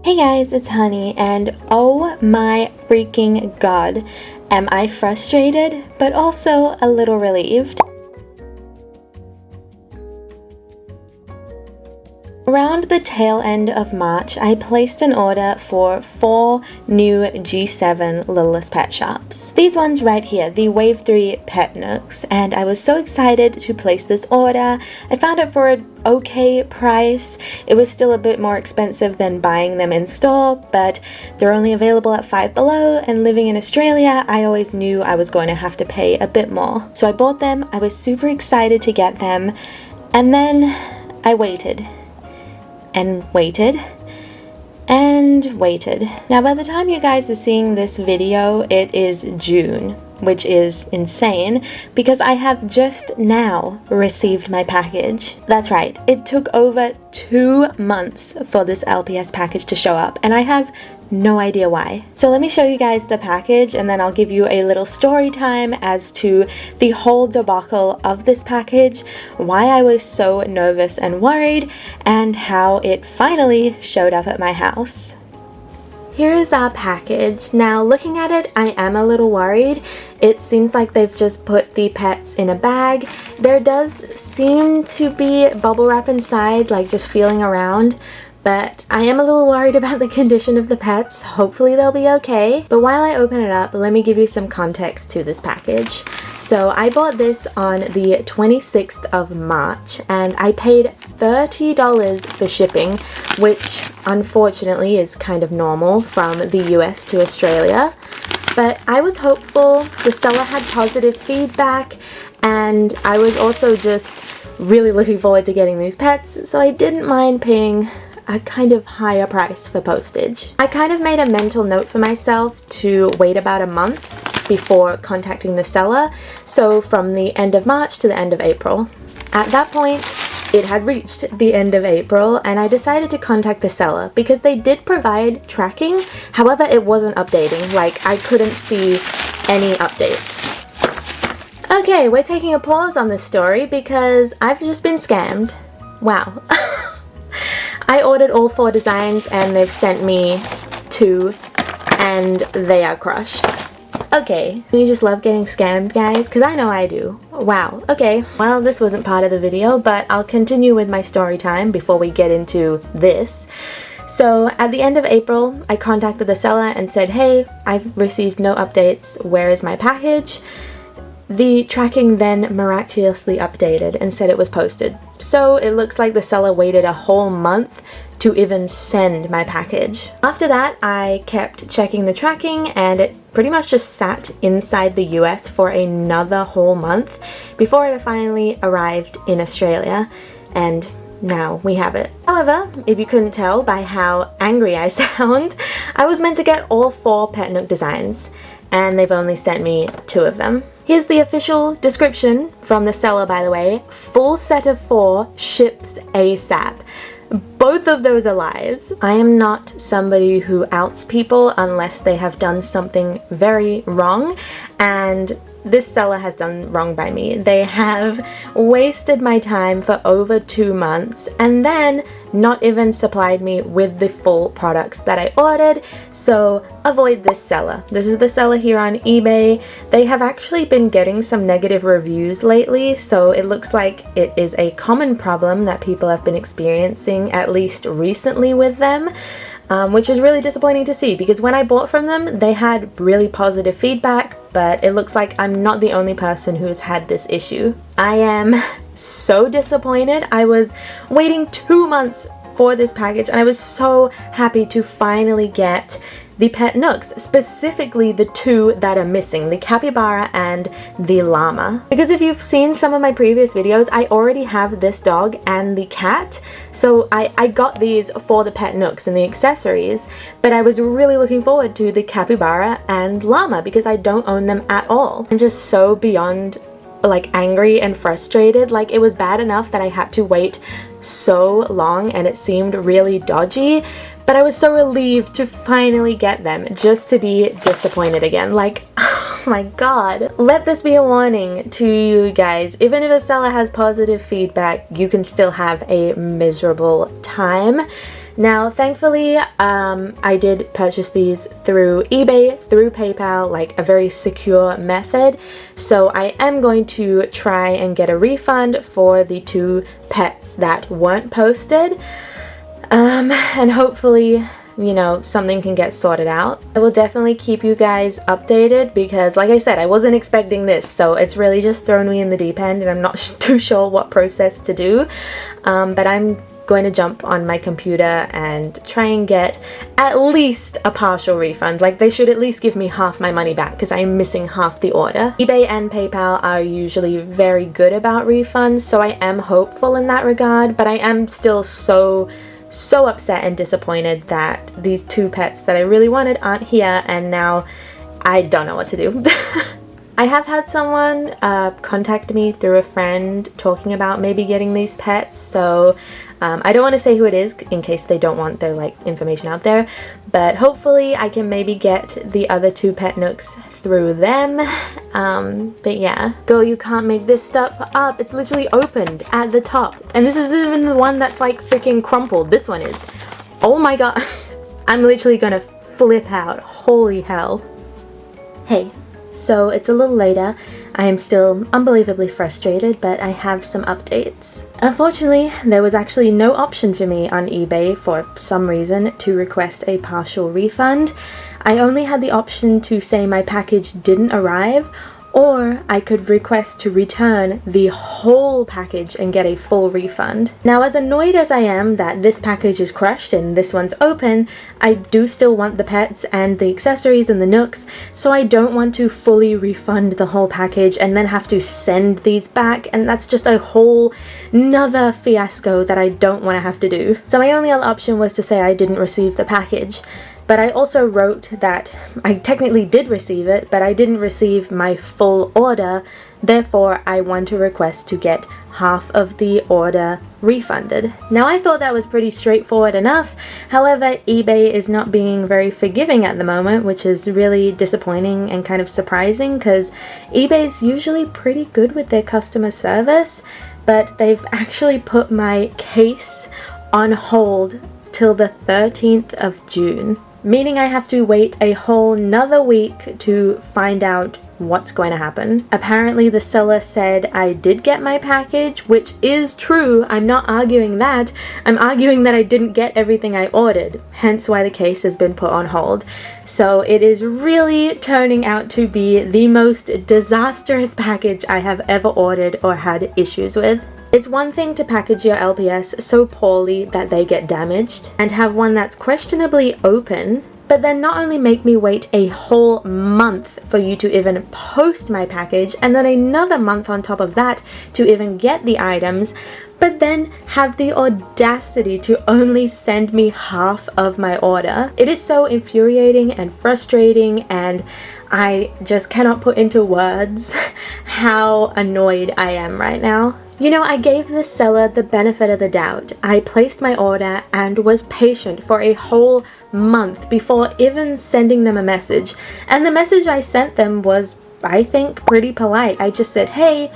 Hey guys, it's Honey, and oh my freaking god, am I frustrated, but also a little relieved. Around the tail end of March, I placed an order for 4 new G7 Littlest Pet Shops. These ones right here, the Wave 3 Pet Nooks, and I was so excited to place this order. I found it for an okay price. It was still a bit more expensive than buying them in store, but they're only available at Five Below, and living in Australia, I always knew I was going to have to pay a bit more. So I bought them, I was super excited to get them, and then I waited. And waited, and waited. Now by the time you guys are seeing this video, it is June, which is insane because I have just now received my package. That's right, it took over 2 months for this LPS package to show up, and I have no idea why. So let me show you guys the package, and then I'll give you a little story time as to the whole debacle of this package, why I was so nervous and worried, and how it finally showed up at my house. Here is our package. Now looking at it, I am a little worried. It seems like they've just put the pets in a bag. There does seem to be bubble wrap inside, like just feeling around. But I am a little worried about the condition of the pets. Hopefully they'll be okay. But while I open it up, let me give you some context to this package. So I bought this on the 26th of March and I paid $30 for shipping, which unfortunately is kind of normal from the US to Australia. But I was hopeful, the seller had positive feedback, and I was also just really looking forward to getting these pets, so I didn't mind paying a kind of higher price for postage. I kind of made a mental note for myself to wait about a month before contacting the seller, so from the end of March to the end of April. At that point, it had reached the end of April and I decided to contact the seller because they did provide tracking, however it wasn't updating, like I couldn't see any updates. Okay, we're taking a pause on this story because I've just been scammed. Wow. I ordered all 4 designs and they've sent me 2 and they are crushed. Okay, you just love getting scammed, guys? Because I know I do. Wow, okay. Well, this wasn't part of the video, but I'll continue with my story time before we get into this. So at the end of April, I contacted the seller and said, hey, I've received no updates. Where is my package? The tracking then miraculously updated and said it was posted. So it looks like the seller waited a whole month to even send my package. After that, I kept checking the tracking and it pretty much just sat inside the US for another whole month before it finally arrived in Australia, and now we have it. However, if you couldn't tell by how angry I sound, I was meant to get all 4 Pet Nook designs, and they've only sent me 2 of them. Here's the official description from the seller, by the way. Full set of 4, ships ASAP. Both of those are lies. I am not somebody who outs people unless they have done something very wrong, and this seller has done wrong by me. They have wasted my time for over 2 months and then not even supplied me with the full products that I ordered, so avoid this seller. This is the seller here on eBay. They have actually been getting some negative reviews lately, so it looks like it is a common problem that people have been experiencing, at least recently with them. Which is really disappointing to see because when I bought from them, they had really positive feedback, but it looks like I'm not the only person who's had this issue. I am so disappointed. I was waiting 2 months for this package and I was so happy to finally get the Pet Nooks, specifically the 2 that are missing, the capybara and the llama. Because if you've seen some of my previous videos, I already have this dog and the cat, so I got these for the Pet Nooks and the accessories, but I was really looking forward to the capybara and llama because I don't own them at all. I'm just so beyond like angry and frustrated. Like, it was bad enough that I had to wait so long and it seemed really dodgy, but I was so relieved to finally get them just to be disappointed again. Like, oh my god. Let this be a warning to you guys. Even if a seller has positive feedback, you can still have a miserable time. Now, thankfully, I did purchase these through eBay, through PayPal, like a very secure method. So I am going to try and get a refund for the 2 pets that weren't posted. And hopefully, you know, something can get sorted out. I will definitely keep you guys updated because, like I said, I wasn't expecting this, so it's really just thrown me in the deep end and I'm not too sure what process to do. But I'm going to jump on my computer and try and get at least a partial refund. Like, they should at least give me half my money back because I'm missing half the order. eBay and PayPal are usually very good about refunds, so I am hopeful in that regard, but I am still so upset and disappointed that these 2 pets that I really wanted aren't here, and now I don't know what to do. I have had someone contact me through a friend talking about maybe getting these pets, so I don't want to say who it is in case they don't want their like information out there, but hopefully I can maybe get the other 2 pet nooks through them. But yeah, girl, you can't make this stuff up. It's literally opened at the top, and this isn't even the one that's like freaking crumpled. This one is. Oh my god. I'm literally gonna flip out. Holy hell. Hey, so it's a little later. I am still unbelievably frustrated, but I have some updates. Unfortunately, there was actually no option for me on eBay for some reason to request a partial refund. I only had the option to say my package didn't arrive, or I could request to return the whole package and get a full refund. Now, as annoyed as I am that this package is crushed and this one's open, I do still want the pets and the accessories and the nooks, so I don't want to fully refund the whole package and then have to send these back, and that's just a whole nother fiasco that I don't want to have to do. So my only other option was to say I didn't receive the package. But I also wrote that I technically did receive it, but I didn't receive my full order, therefore I want to request to get half of the order refunded. Now, I thought that was pretty straightforward enough, however eBay is not being very forgiving at the moment, which is really disappointing and kind of surprising because eBay's usually pretty good with their customer service, but they've actually put my case on hold till the 13th of June. Meaning I have to wait a whole nother week to find out what's going to happen. Apparently the seller said I did get my package, which is true. I'm not arguing that. I'm arguing that I didn't get everything I ordered, hence why the case has been put on hold. So it is really turning out to be the most disastrous package I have ever ordered or had issues with. It's one thing to package your LPS so poorly that they get damaged and have one that's questionably open, but then not only make me wait a whole month for you to even post my package and then another month on top of that to even get the items, but then have the audacity to only send me half of my order. It is so infuriating and frustrating, and I just cannot put into words how annoyed I am right now. You know, I gave the seller the benefit of the doubt. I placed my order and was patient for a whole month before even sending them a message. And the message I sent them was, I think, pretty polite. I just said, hey,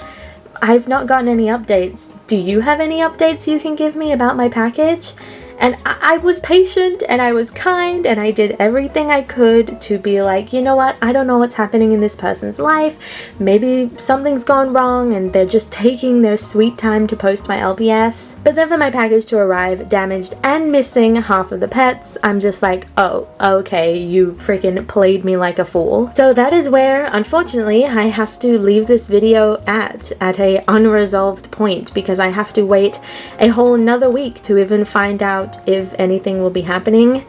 I've not gotten any updates. Do you have any updates you can give me about my package? And I was patient and I was kind and I did everything I could to be like, you know what, I don't know what's happening in this person's life. Maybe something's gone wrong and they're just taking their sweet time to post my LPS. But then for my package to arrive damaged and missing half of the pets, I'm just like, oh, okay, you freaking played me like a fool. So that is where, unfortunately, I have to leave this video at a unresolved point because I have to wait a whole another week to even find out if anything will be happening.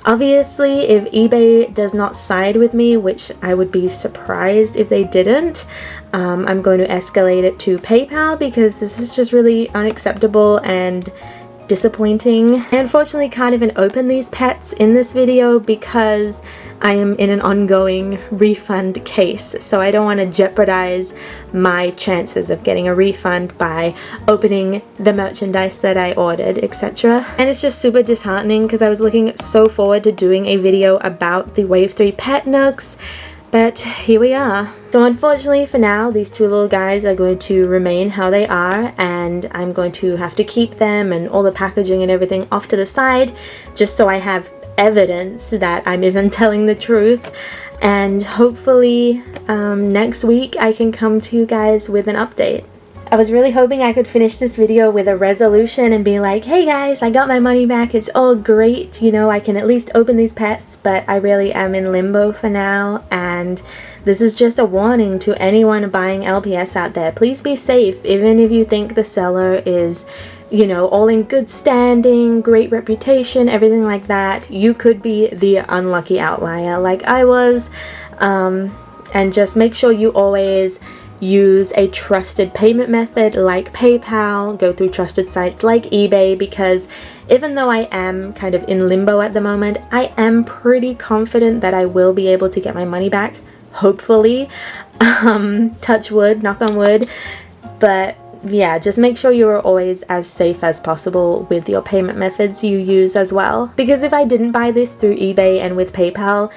Obviously, if eBay does not side with me, which I would be surprised if they didn't, I'm going to escalate it to PayPal because this is just really unacceptable and disappointing. I unfortunately can't even open these pets in this video because I am in an ongoing refund case, so I don't want to jeopardize my chances of getting a refund by opening the merchandise that I ordered, etc. And it's just super disheartening because I was looking so forward to doing a video about the Wave 3 pet nooks, But here we are. So unfortunately for now, these two little guys are going to remain how they are, and I'm going to have to keep them and all the packaging and everything off to the side, just so I have evidence that I'm even telling the truth. And hopefully next week I can come to you guys with an update. I was really hoping I could finish this video with a resolution and be like, hey guys, I got my money back, it's all great, you know, I can at least open these pets, but I really am in limbo for now, and this is just a warning to anyone buying LPS out there. Please be safe, even if you think the seller is, you know, all in good standing, great reputation, everything like that. You could be the unlucky outlier like I was, and just make sure you always use a trusted payment method like PayPal, go through trusted sites like eBay, because even though I am kind of in limbo at the moment, I am pretty confident that I will be able to get my money back, hopefully. Touch wood, knock on wood. But yeah, just make sure you are always as safe as possible with your payment methods you use as well. Because if I didn't buy this through eBay and with PayPal,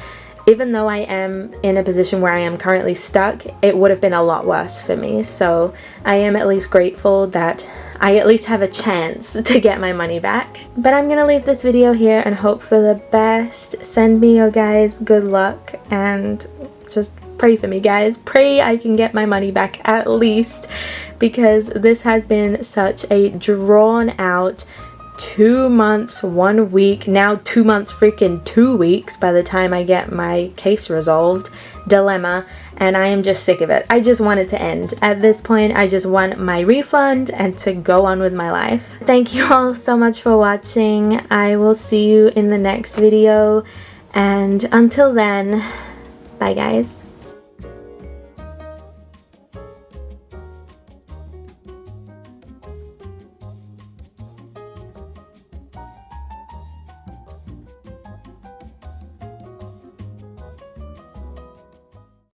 even though I am in a position where I am currently stuck, it would have been a lot worse for me. So I am at least grateful that I at least have a chance to get my money back. But I'm gonna leave this video here and hope for the best. Send me your guys good luck and just pray for me, guys. Pray I can get my money back at least, because this has been such a drawn out 2 months, 1 week, now 2 months, freaking 2 weeks by the time I get my case resolved dilemma, and I am just sick of it. I just want it to end. At this point, I just want my refund and to go on with my life. Thank you all so much for watching. I will see you in the next video, and until then, bye guys.